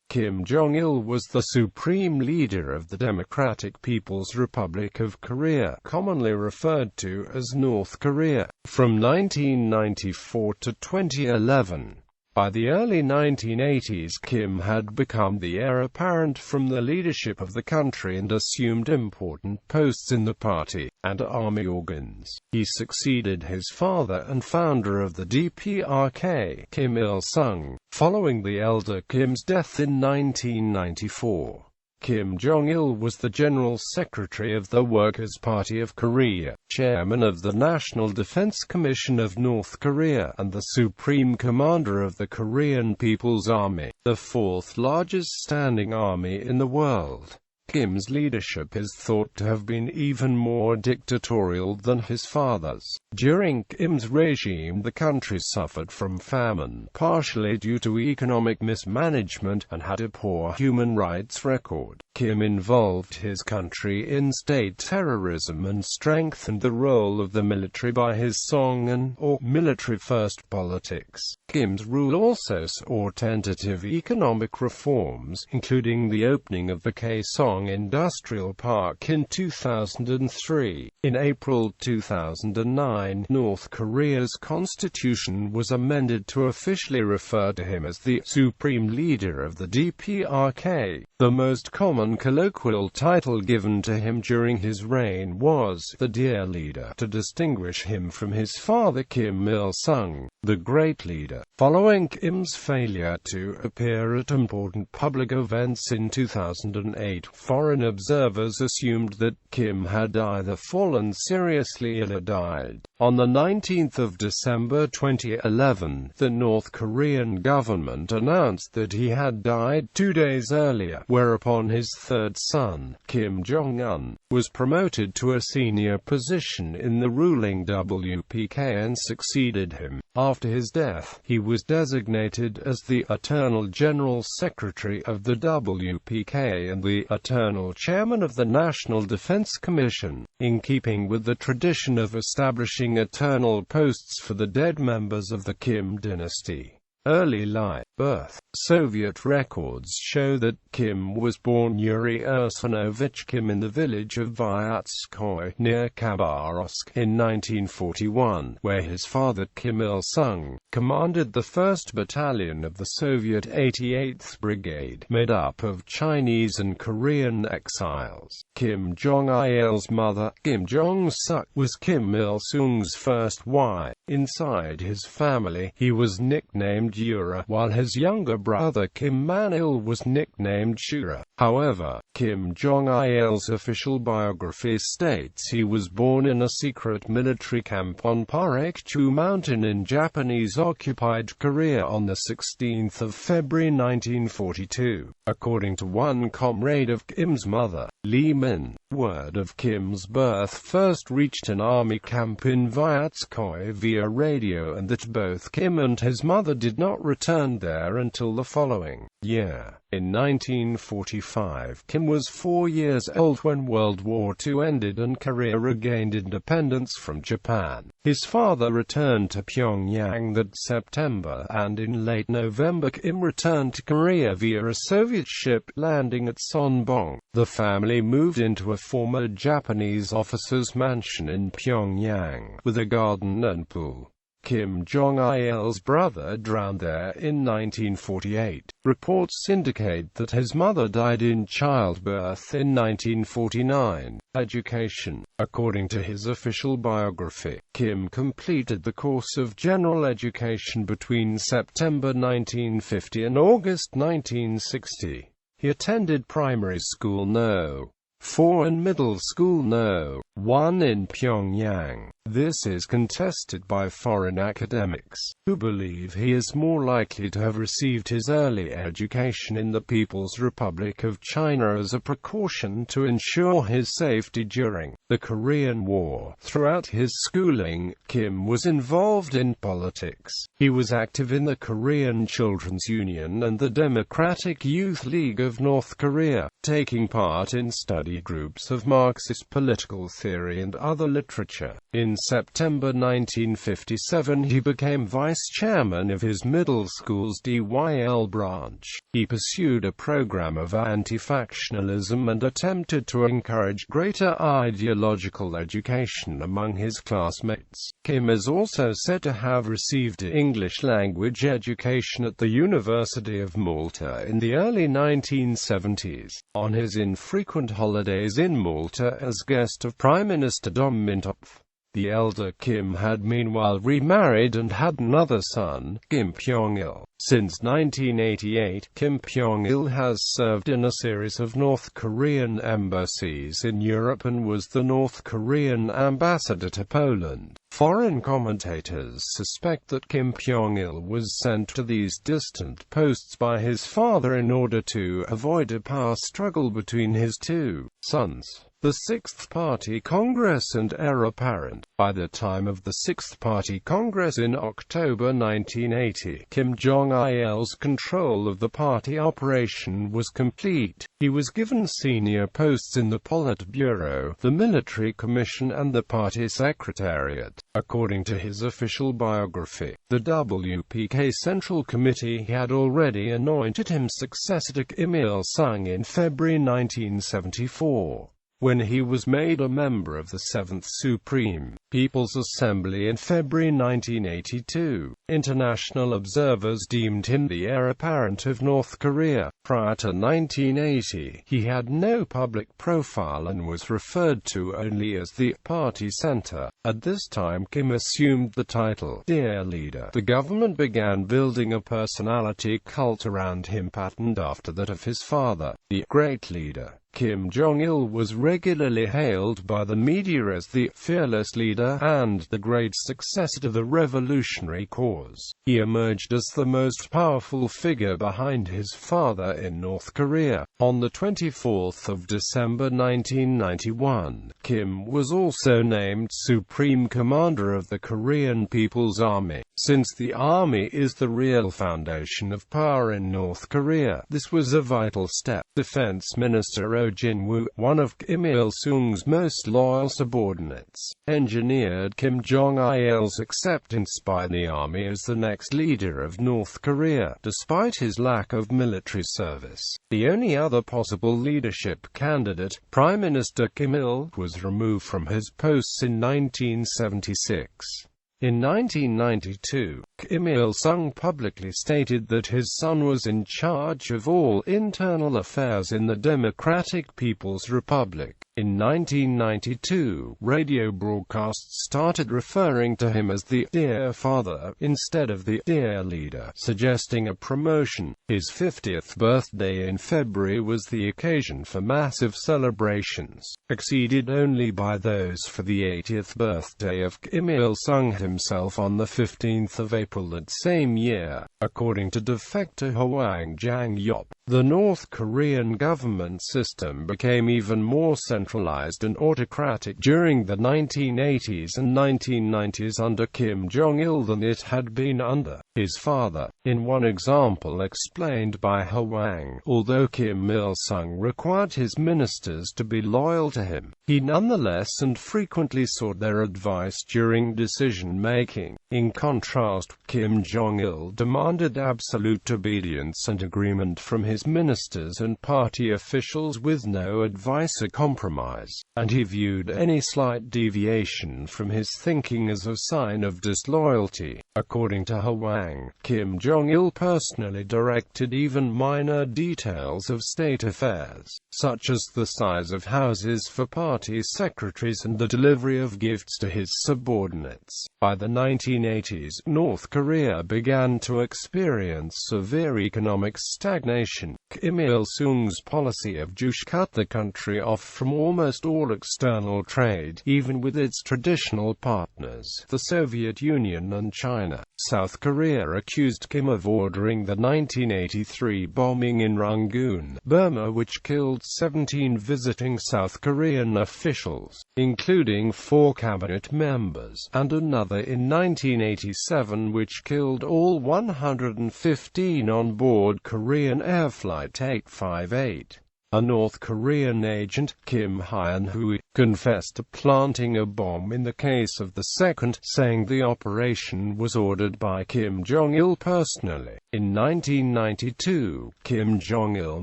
Kim Jong-il was the supreme leader of the Democratic People's Republic of Korea, commonly referred to as North Korea, from 1994 to 2011. By the early 1980s, Kim had become the heir apparent from the leadership of the country and assumed important posts in the party and army organs. He succeeded his father and founder of the DPRK, Kim Il-sung, following the elder Kim's death in 1994. Kim Jong-il was the General Secretary of the Workers' Party of Korea, Chairman of the National Defense Commission of North Korea, and the Supreme Commander of the Korean People's Army, the fourth largest standing army in the world. Kim's leadership is thought to have been even more dictatorial than his father's. During Kim's regime, the country suffered from famine, partially due to economic mismanagement, and had a poor human rights record. Kim involved his country in state terrorism and strengthened the role of the military by his Song-an, or military-first politics. Kim's rule also saw tentative economic reforms, including the opening of the Kaesong Industrial Park in 2003. In April 2009, North Korea's constitution was amended to officially refer to him as the supreme leader of the DPRK. The most common colloquial title given to him during his reign was the Dear Leader, to distinguish him from his father Kim Il-sung, the Great Leader. Following Kim's failure to appear at important public events in 2008, foreign observers assumed that Kim had either fallen seriously ill or died. On the 19th of December 2011, the North Korean government announced that he had died 2 days earlier, whereupon his third son, Kim Jong-un, was promoted to a senior position in the ruling WPK and succeeded him. After his death, he was designated as the Eternal General Secretary of the WPK and the Eternal Chairman of the National Defense Commission, in keeping with the tradition of establishing eternal posts for the dead members of the Kim dynasty. Early life, birth. Soviet records show that Kim was born Yuri Ursunovich Kim in the village of Vyatskoye, near Khabarovsk, in 1941, where his father Kim Il-sung commanded the 1st Battalion of the Soviet 88th Brigade, made up of Chinese and Korean exiles. Kim Jong-il's mother, Kim Jong-suk, was Kim Il-sung's first wife. Inside his family, he was nicknamed Yura, while his younger brother Kim Man-il was nicknamed Shura. However, Kim Jong-il's official biography states he was born in a secret military camp on Parekchu Mountain in Japanese-occupied Korea on the 16th of February 1942. According to one comrade of Kim's mother, Lee Min, word of Kim's birth first reached an army camp in Vyatskoye via radio, and that both Kim and his mother did not return there until the following year. In 1945, Kim was 4 years old when World War II ended and Korea regained independence from Japan. His father returned to Pyongyang that September, and in late November Kim returned to Korea via a Soviet ship landing at Sonbong. The family moved into a former Japanese officer's mansion in Pyongyang, with a garden and pool. Kim Jong-il's brother drowned there in 1948. Reports indicate that his mother died in childbirth in 1949. Education. According to his official biography, Kim completed the course of general education between September 1950 and August 1960. He attended primary school No. 4 and middle school No. 1 in Pyongyang. This is contested by foreign academics, who believe he is more likely to have received his early education in the People's Republic of China as a precaution to ensure his safety during the Korean War. Throughout his schooling, Kim was involved in politics. He was active in the Korean Children's Union and the Democratic Youth League of North Korea, taking part in study groups of Marxist political theory and other literature. In September 1957 he became vice-chairman of his middle school's DYL branch. He pursued a program of anti-factionalism and attempted to encourage greater ideological education among his classmates. Kim is also said to have received English language education at the University of Malta in the early 1970s. On his infrequent holidays in Malta as guest of Prime Minister Dom Mintoff, the elder Kim had meanwhile remarried and had another son, Kim Jong-il. Since 1988, Kim Jong-il has served in a series of North Korean embassies in Europe and was the North Korean ambassador to Poland. Foreign commentators suspect that Kim Jong-il was sent to these distant posts by his father in order to avoid a power struggle between his two sons. The Sixth Party Congress and heir apparent. By the time of the Sixth Party Congress in October 1980, Kim Jong-il's control of the party operation was complete. He was given senior posts in the Politburo, the Military Commission and the party secretariat. According to his official biography, the WPK Central Committee had already anointed him successor to Kim Il-sung in February 1974. When he was made a member of the 7th Supreme People's Assembly in February 1982, international observers deemed him the heir apparent of North Korea. Prior to 1980, he had no public profile and was referred to only as the party center. At this time Kim assumed the title Dear Leader. The government began building a personality cult around him patterned after that of his father, the Great Leader. Kim Jong-il was regularly hailed by the media as the fearless leader and the great successor to the revolutionary cause. He emerged as the most powerful figure behind his father in North Korea. On the 24th of December 1991, Kim was also named Supreme Commander of the Korean People's Army. Since the army is the real foundation of power in North Korea, this was a vital step. Defense Minister Oh Jin-woo, one of Kim Il-sung's most loyal subordinates, engineered Kim Jong-il's acceptance by the army as the next leader of North Korea, despite his lack of military service. The only other possible leadership candidate, Prime Minister Kim Il, was removed from his posts in 1976. In 1992, Kim Il-sung publicly stated that his son was in charge of all internal affairs in the Democratic People's Republic. In 1992, radio broadcasts started referring to him as the Dear Father instead of the Dear Leader, suggesting a promotion. His 50th birthday in February was the occasion for massive celebrations, exceeded only by those for the 80th birthday of Kim Il-sung himself on the 15th of April that same year. According to defector Hwang Jang-yop, the North Korean government system became even more centralized and autocratic during the 1980s and 1990s under Kim Jong-il than it had been under his father. In one example explained by Hwang, although Kim Il-sung required his ministers to be loyal to him, he nonetheless and frequently sought their advice during decision-making. In contrast, Kim Jong-il demanded absolute obedience and agreement from his ministers and party officials with no advice or compromise, and he viewed any slight deviation from his thinking as a sign of disloyalty. According to Hwang, Kim Jong-il personally directed even minor details of state affairs, such as the size of houses for party secretaries and the delivery of gifts to his subordinates. By the 1980s, North Korea began to experience severe economic stagnation. Kim Il-sung's policy of juche cut the country off from almost all external trade, even with its traditional partners, the Soviet Union and China. South Korea accused Kim of ordering the 1983 bombing in Rangoon, Burma, which killed 17 visiting South Korean officials, including 4 cabinet members, and another in 1987 which killed all 115 on board Korean Air Flight 858. A North Korean agent, Kim Hyun-hui, confessed to planting a bomb in the case of the second, saying the operation was ordered by Kim Jong-il personally. In 1992, Kim Jong-il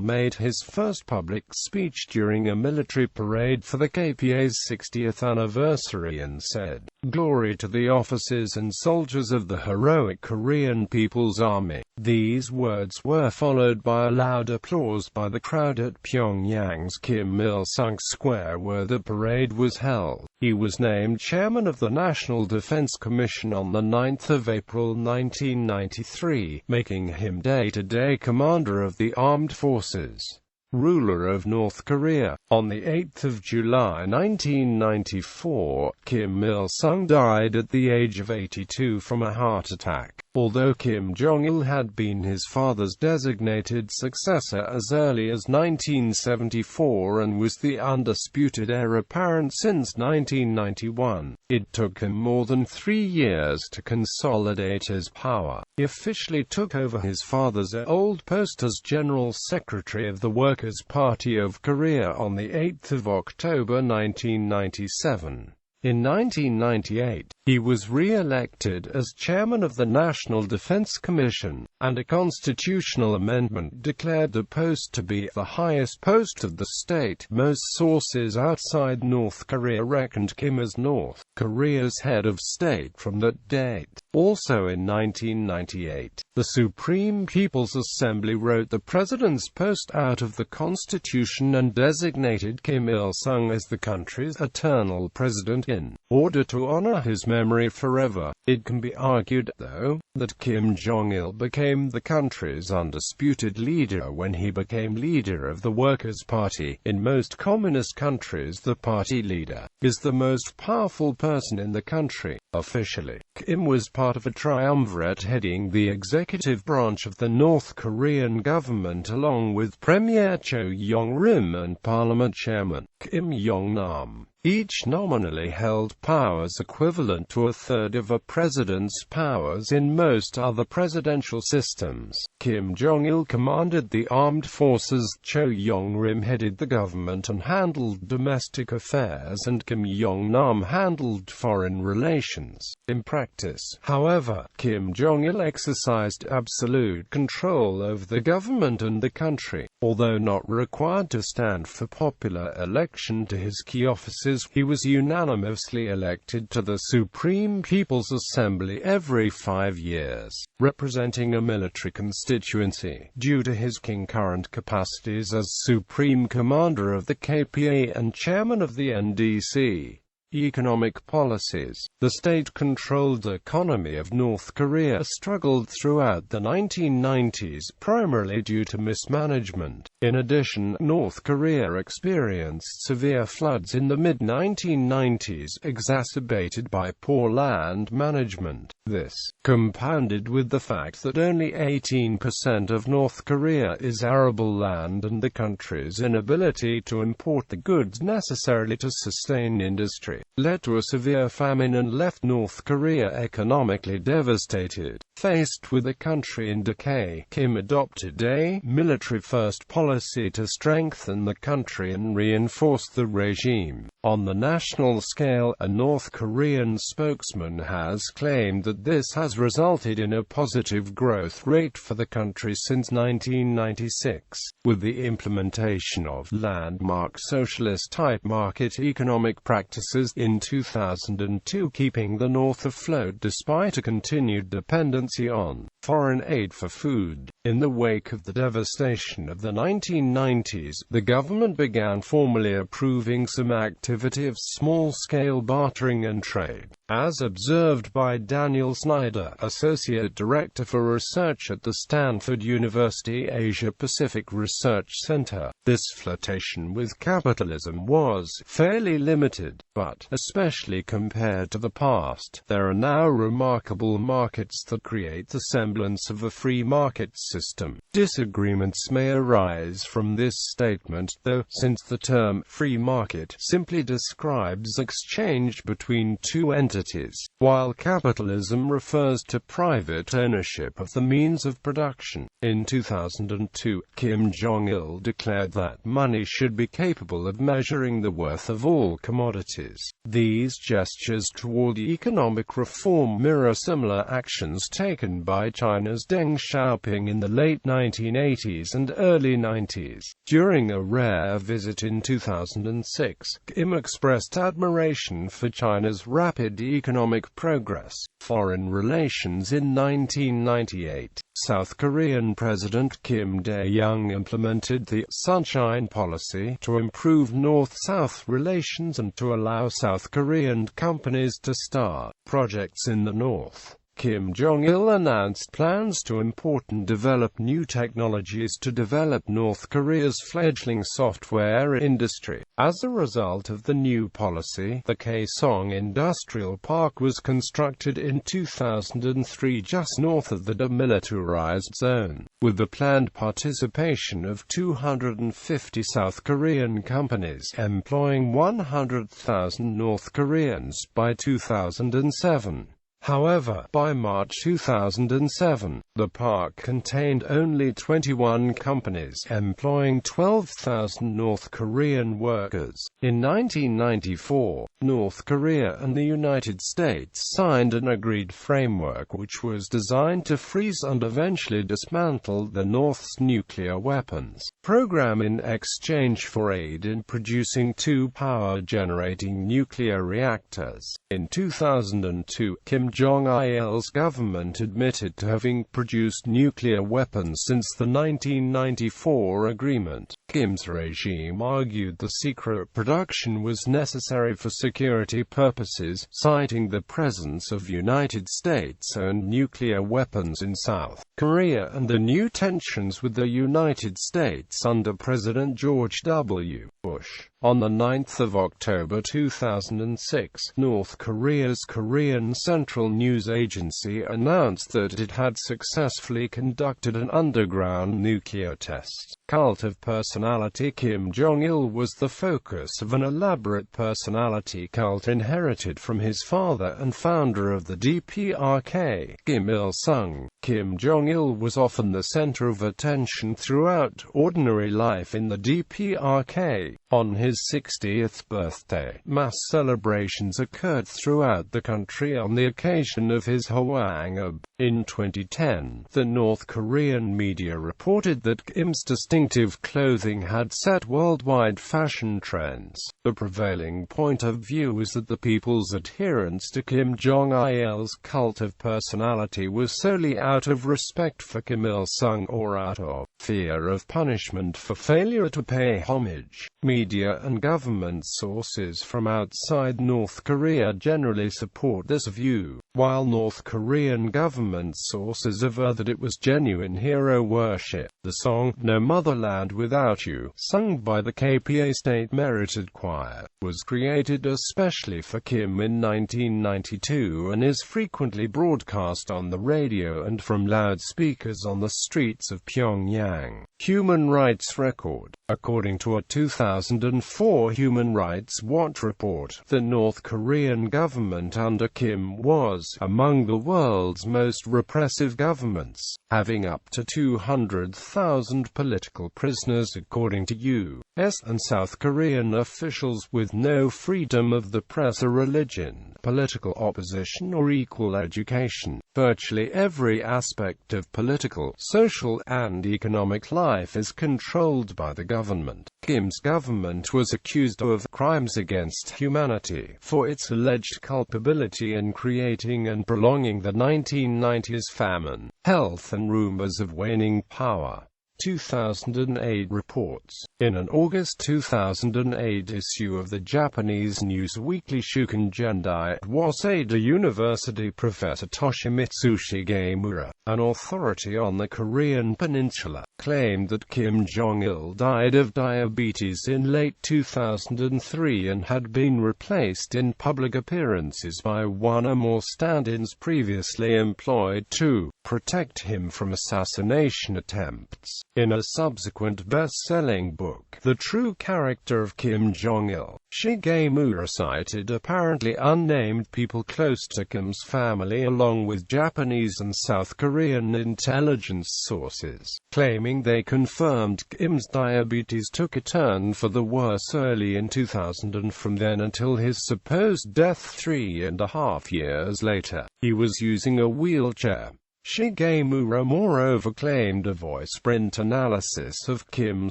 made his first public speech during a military parade for the KPA's 60th anniversary and said, "Glory to the officers and soldiers of the heroic Korean People's Army." These words were followed by a loud applause by the crowd at Pyongyang's Kim Il-sung Square where the parade was held. He was named chairman of the National Defense Commission on the 9th of April 1993, making him day-to-day commander of the armed forces. Ruler of North Korea. On the 8th of July 1994, Kim Il-sung died at the age of 82 from a heart attack. Although Kim Jong-il had been his father's designated successor as early as 1974 and was the undisputed heir apparent since 1991, it took him more than 3 years to consolidate his power. He officially took over his father's old post as General Secretary of the Workers' Party of Korea on the 8th of October 1997. In 1998, he was re-elected as chairman of the National Defense Commission, and a constitutional amendment declared the post to be the highest post of the state. Most sources outside North Korea reckoned Kim as North Korea's head of state from that date. Also in 1998, the Supreme People's Assembly wrote the president's post out of the constitution and designated Kim Il-sung as the country's eternal president in order to honor his memory forever. It can be argued, though, that Kim Jong-il became the country's undisputed leader when he became leader of the Workers' Party. In most communist countries, the party leader is the most powerful person in the country. Officially, Kim was part of a triumvirate heading the executive branch of the North Korean government along with Premier Cho Yong-rim and Parliament Chairman Kim Yong-nam. Each nominally held powers equivalent to a third of a president's powers in most other presidential systems. Kim Jong-il commanded the armed forces, Cho Yong-rim headed the government and handled domestic affairs, and Kim Yong-nam handled foreign relations. In practice, however, Kim Jong-il exercised absolute control over the government and the country. Although not required to stand for popular election to his key offices, he was unanimously elected to the Supreme People's Assembly every 5 years, representing a military constituency. Due to his concurrent capacities as Supreme Commander of the KPA and Chairman of the NDC, economic policies, the state-controlled economy of North Korea struggled throughout the 1990s primarily due to mismanagement. In addition, North Korea experienced severe floods in the mid-1990s, exacerbated by poor land management. This, compounded with the fact that only 18% of North Korea is arable land and the country's inability to import the goods necessarily to sustain industry, led to a severe famine and left North Korea economically devastated. Faced with a country in decay, Kim adopted a military-first policy to strengthen the country and reinforce the regime. On the national scale, a North Korean spokesman has claimed that this has resulted in a positive growth rate for the country since 1996, with the implementation of landmark socialist-type market economic practices in 2002 keeping the North afloat despite a continued dependency on foreign aid for food. In the wake of the devastation of the 1990s, the government began formally approving some activity of small-scale bartering and trade, as observed by Daniel Snyder, Associate Director for Research at the Stanford University Asia-Pacific Research Center. This flirtation with capitalism was fairly limited, but, especially compared to the past, there are now remarkable markets that create the semblance of a free market system. Disagreements may arise from this statement, though, since the term free market simply describes exchange between two entities commodities, while capitalism refers to private ownership of the means of production. In 2002, Kim Jong-il declared that money should be capable of measuring the worth of all commodities. These gestures toward economic reform mirror similar actions taken by China's Deng Xiaoping in the late 1980s and early 90s. During a rare visit in 2006, Kim expressed admiration for China's rapid economic progress. Foreign relations. In 1998, South Korean President Kim Dae-jung implemented the Sunshine Policy to improve North-South relations and to allow South Korean companies to start projects in the North. Kim Jong-il announced plans to import and develop new technologies to develop North Korea's fledgling software industry. As a result of the new policy, the Kaesong Industrial Park was constructed in 2003 just north of the demilitarized zone, with the planned participation of 250 South Korean companies, employing 100,000 North Koreans by 2007. However, by March 2007, the park contained only 21 companies, employing 12,000 North Korean workers. In 1994, North Korea and the United States signed an agreed framework which was designed to freeze and eventually dismantle the North's nuclear weapons program in exchange for aid in producing two power-generating nuclear reactors. In 2002, Kim Jong-il's government admitted to having produced nuclear weapons since the 1994 agreement. Kim's regime argued the secret production was necessary for security purposes, citing the presence of United States-owned nuclear weapons in South Korea and the new tensions with the United States under President George W. Bush. On 9 October 2006, North Korea's Korean Central News Agency announced that it had successfully conducted an underground nuclear test. Cult of personality. Kim Jong-il was the focus of an elaborate personality cult inherited from his father and founder of the DPRK, Kim Il-sung. Kim Jong-il was often the center of attention throughout ordinary life in the DPRK. On his 60th birthday, mass celebrations occurred throughout the country on the occasion of his Hwangab. In 2010, the North Korean media reported that Kim's distinctive clothing had set worldwide fashion trends. The prevailing point of view was that the people's adherence to Kim Jong-il's cult of personality was solely out of respect for Kim Il-sung or out of fear of punishment for failure to pay homage. Media and government sources from outside North Korea generally support this view, while North Korean government sources aver that it was genuine hero worship. The song, No Motherland Without You, sung by the KPA State Merited Choir, was created especially for Kim in 1992 and is frequently broadcast on the radio and from loudspeakers on the streets of Pyongyang. Human Rights Record. According to a 2004 Human Rights Watch report, the North Korean government under Kim was among the world's most repressive governments, having up to 200,000 political prisoners according to U.S. and South Korean officials, with no freedom of the press or religion, political opposition or equal education. Virtually every aspect of political, social, and economic life is controlled by the government. Kim's government was accused of crimes against humanity for its alleged culpability in creating and prolonging the 1990s famine, health and rumors of waning power. 2008 reports. In an August 2008 issue of the Japanese news weekly Shukan Gendai, Waseda University professor Toshimitsu Shigemura, an authority on the Korean peninsula, claimed that Kim Jong-il died of diabetes in late 2003 and had been replaced in public appearances by one or more stand-ins previously employed to protect him from assassination attempts. In a subsequent best-selling book, The True Character of Kim Jong-il, Shigemura cited apparently unnamed people close to Kim's family along with Japanese and South Korean intelligence sources, claiming they confirmed Kim's diabetes took a turn for the worse early in 2000 and from then until his supposed death 3.5 years later, he was using a wheelchair. Shigemura moreover claimed a voice print analysis of Kim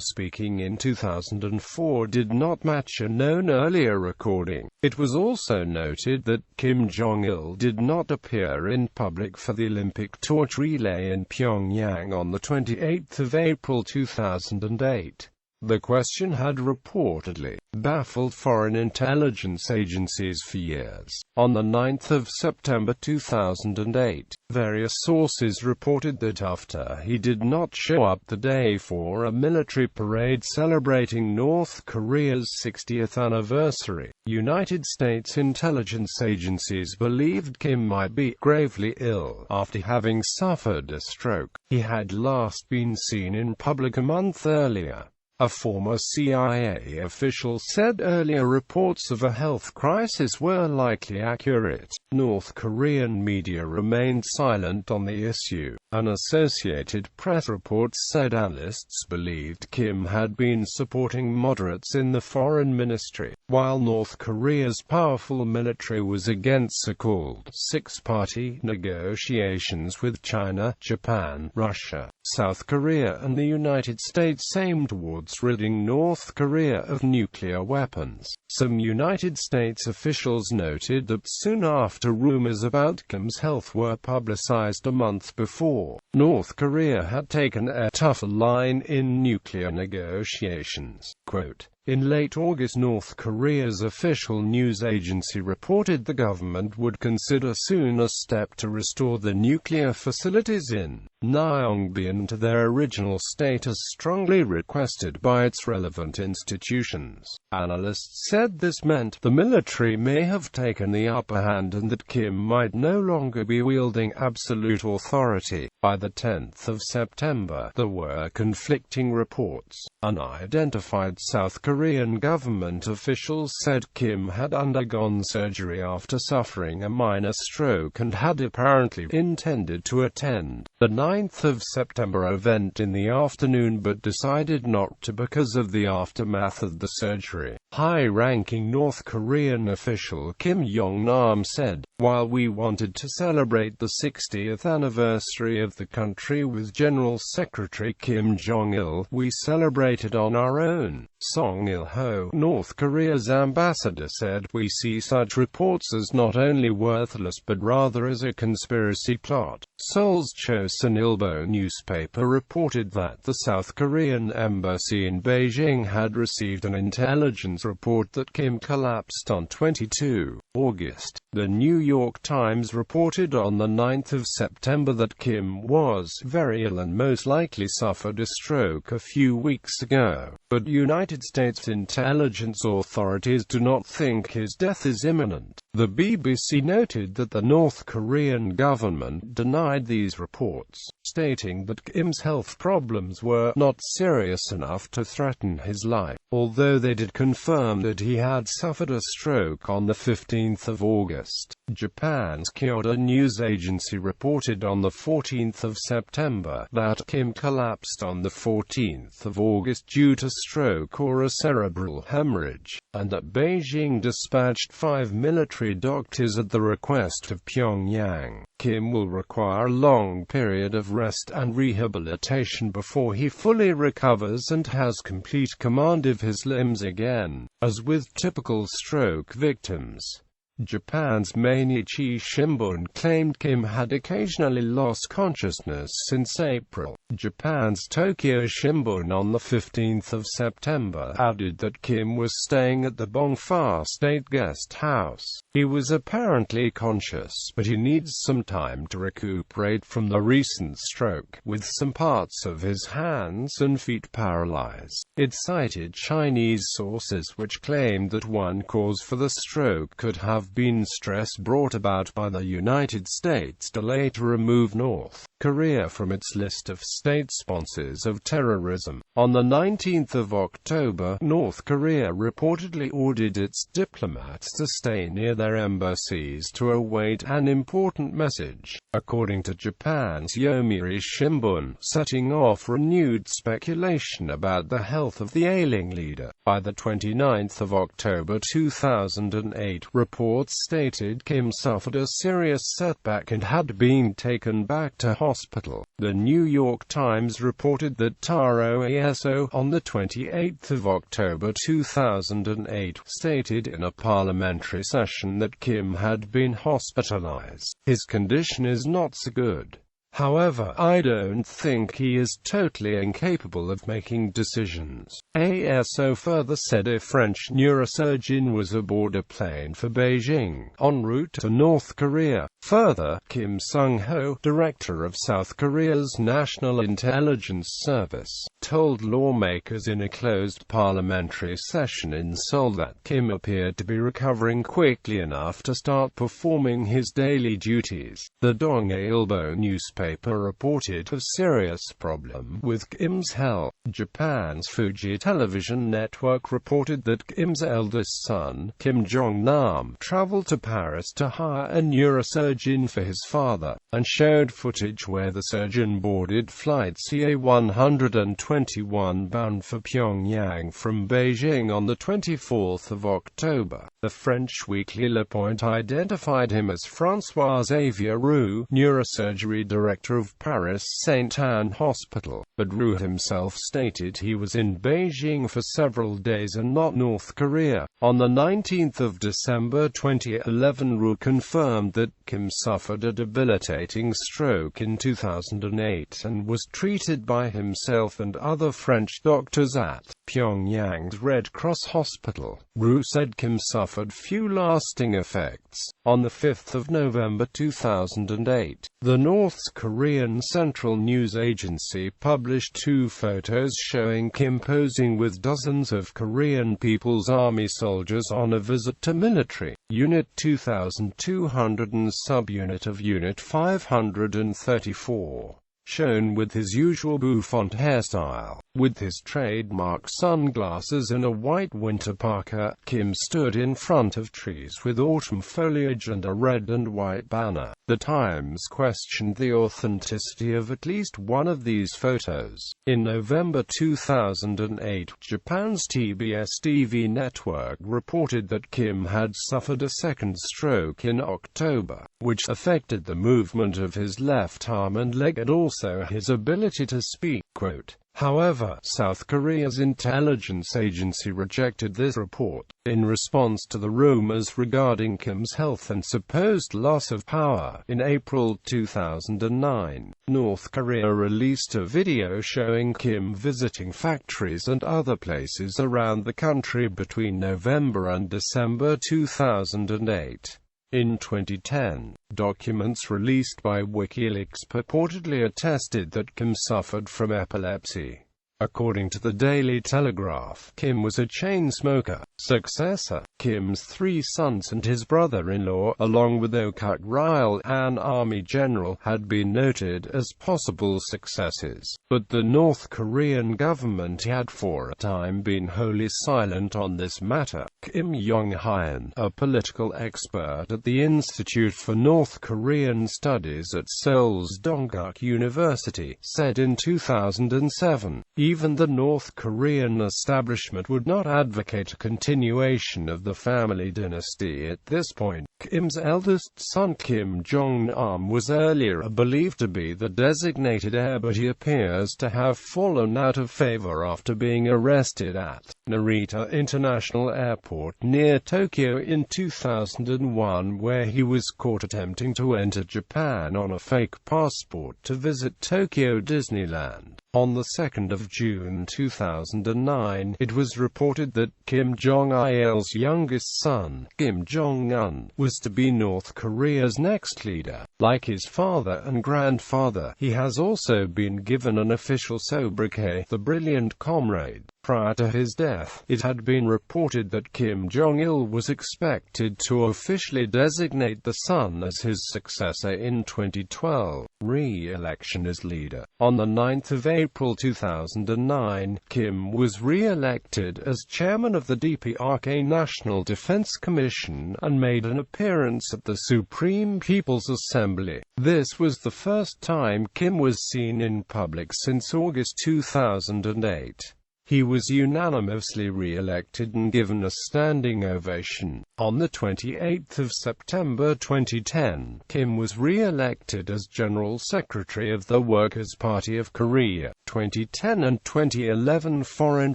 speaking in 2004 did not match a known earlier recording. It was also noted that Kim Jong-il did not appear in public for the Olympic torch relay in Pyongyang on the 28th of April 2008. The question had reportedly baffled foreign intelligence agencies for years. On the 9th of September 2008, various sources reported that after he did not show up the day for a military parade celebrating North Korea's 60th anniversary, United States intelligence agencies believed Kim might be gravely ill after having suffered a stroke. He had last been seen in public a month earlier. A former CIA official said earlier reports of a health crisis were likely accurate. North Korean media remained silent on the issue. An Associated Press report said analysts believed Kim had been supporting moderates in the foreign ministry, while North Korea's powerful military was against so-called six-party negotiations with China, Japan, Russia, South Korea and the United States aimed towards ridding North Korea of nuclear weapons. Some United States officials noted that soon after rumors about Kim's health were publicized a month before, North Korea had taken a tougher line in nuclear negotiations. Quote, in late August, North Korea's official news agency reported the government would consider soon a step to restore the nuclear facilities in Pyongyang to their original status strongly requested by its relevant institutions. Analysts said this meant the military may have taken the upper hand and that Kim might no longer be wielding absolute authority. By the 10th of September, there were conflicting reports. Unidentified South Korean government officials said Kim had undergone surgery after suffering a minor stroke and had apparently intended to attend the 9th of September event in the afternoon but decided not to because of the aftermath of the surgery. High-ranking North Korean official Kim Yong-nam said, while we wanted to celebrate the 60th anniversary of the country with General Secretary Kim Jong-il, we celebrated on our own. Song Il-ho, North Korea's ambassador, said, we see such reports as not only worthless but rather as a conspiracy plot. Seoul's Chosun Ilbo newspaper reported that the South Korean embassy in Beijing had received an intelligence report that Kim collapsed on 22 August. The New York Times reported on the 9th of September that Kim was very ill and most likely suffered a stroke a few weeks ago, but United States intelligence authorities do not think his death is imminent. The BBC noted that the North Korean government denied these reports, stating that Kim's health problems were not serious enough to threaten his life, although they did confirm that he had suffered a stroke on the 15th of August. Japan's Kyodo news agency reported on the 14th of September that Kim collapsed on the 14th of August due to stroke or a cerebral hemorrhage, and that Beijing dispatched 5 military doctors at the request of Pyongyang. Kim will require a long period of rest and rehabilitation before he fully recovers and has complete command of his limbs again, as with typical stroke victims. Japan's Mainichi Shimbun claimed Kim had occasionally lost consciousness since April. Japan's Tokyo Shimbun on the 15th of September added that Kim was staying at the Bongfa State Guest House. He was apparently conscious, but he needs some time to recuperate from the recent stroke, with some parts of his hands and feet paralyzed. It cited Chinese sources which claimed that one cause for the stroke could have been stress brought about by the United States' delay to remove North Korea from its list of state sponsors of terrorism. On the 19th of October, North Korea reportedly ordered its diplomats to stay near their embassies to await an important message, according to Japan's Yomiuri Shimbun, setting off renewed speculation about the health of the ailing leader. By the 29th of October 2008, reports stated Kim suffered a serious setback and had been taken back to hospital. The New York Times reported that Taro Aso, on the 28th of October 2008, stated in a parliamentary session that Kim had been hospitalized. His condition is not so good. However, I don't think he is totally incapable of making decisions. ASO further said a French neurosurgeon was aboard a plane for Beijing, en route to North Korea. Further, Kim Sung-ho, director of South Korea's National Intelligence Service, told lawmakers in a closed parliamentary session in Seoul that Kim appeared to be recovering quickly enough to start performing his daily duties. The Jong-il newspaper reported a serious problem with Kim's health. Japan's Fuji television network reported that Kim's eldest son, Kim Jong-nam, traveled to Paris to hire a neurosurgeon for his father, and showed footage where the surgeon boarded flight CA-121 bound for Pyongyang from Beijing on the 24th of October. The French weekly Le Point identified him as François-Xavier Roux, neurosurgery director of Paris Saint-Anne Hospital, but Roux himself stated he was in Beijing for several days and not North Korea. On the 19th of December 2011, Roux confirmed that Kim suffered a debilitating stroke in 2008 and was treated by himself and other French doctors at Pyongyang's Red Cross Hospital. Roux said Kim suffered few lasting effects. On the 5th of November 2008, the North Korean Central News Agency published two photos showing Kim posing with dozens of Korean People's Army soldiers on a visit to military Unit 2200 and subunit of Unit 534. Shown with his usual bouffant hairstyle. With his trademark sunglasses and a white winter parka, Kim stood in front of trees with autumn foliage and a red and white banner. The Times questioned the authenticity of at least one of these photos. In November 2008, Japan's TBS TV network reported that Kim had suffered a second stroke in October, which affected the movement of his left arm and leg and also his ability to speak. Quote, however, South Korea's intelligence agency rejected this report. In response to the rumors regarding Kim's health and supposed loss of power, in April 2009, North Korea released a video showing Kim visiting factories and other places around the country between November and December 2008. In 2010, documents released by WikiLeaks purportedly attested that Kim suffered from epilepsy. According to the Daily Telegraph, Kim was a chain smoker. Successor, Kim's three sons and his brother-in-law, along with Okuk Ryul, an army general, had been noted as possible successors. But the North Korean government had for a time been wholly silent on this matter. Kim Yong-hyun, a political expert at the Institute for North Korean Studies at Seoul's Dongguk University, said in 2007, even the North Korean establishment would not advocate a continuation of the family dynasty at this point. Kim's eldest son Kim Jong-nam was earlier believed to be the designated heir, but he appears to have fallen out of favor after being arrested at Narita International Airport near Tokyo in 2001, where he was caught attempting to enter Japan on a fake passport to visit Tokyo Disneyland. On the 2nd of June 2009, it was reported that Kim Jong-il's youngest son, Kim Jong-un, was to be North Korea's next leader. Like his father and grandfather, he has also been given an official sobriquet, the Brilliant Comrade. Prior to his death, it had been reported that Kim Jong-il was expected to officially designate the son as his successor in 2012 re-election as leader. On the 9th of April 2009, Kim was re-elected as chairman of the DPRK National Defense Commission and made an appearance at the Supreme People's Assembly. This was the first time Kim was seen in public since August 2008. He was unanimously re-elected and given a standing ovation. On the 28th of September 2010, Kim was re-elected as General Secretary of the Workers' Party of Korea. 2010 and 2011 foreign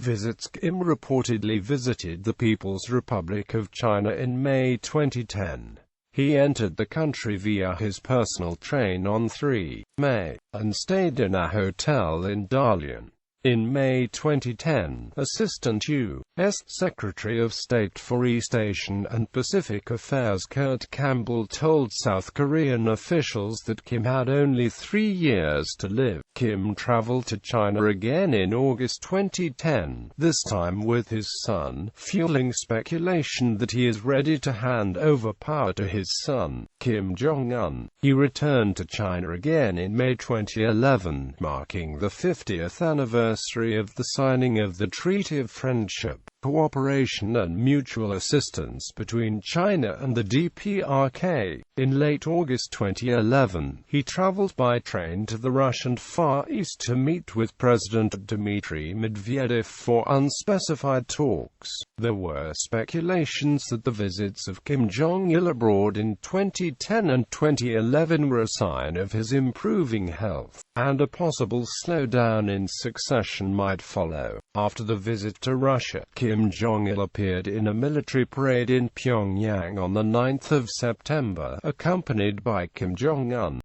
visits. Kim reportedly visited the People's Republic of China in May 2010. He entered the country via his personal train on 3 May, and stayed in a hotel in Dalian. In May 2010, Assistant U.S. Secretary of State for East Asian and Pacific Affairs Kurt Campbell told South Korean officials that Kim had only 3 years to live. Kim traveled to China again in August 2010, this time with his son, fueling speculation that he is ready to hand over power to his son, Kim Jong-un. He returned to China again in May 2011, marking the 50th anniversary of the signing of the Treaty of Friendship, Cooperation and Mutual Assistance between China and the DPRK. In late August 2011, he traveled by train to the Russian Far East to meet with President Dmitry Medvedev for unspecified talks. There were speculations that the visits of Kim Jong-il abroad in 2010 and 2011 were a sign of his improving health, and a possible slowdown in succession might follow. After the visit to Russia, Kim Jong-il appeared in a military parade in Pyongyang on the 9th of September, accompanied by Kim Jong-un.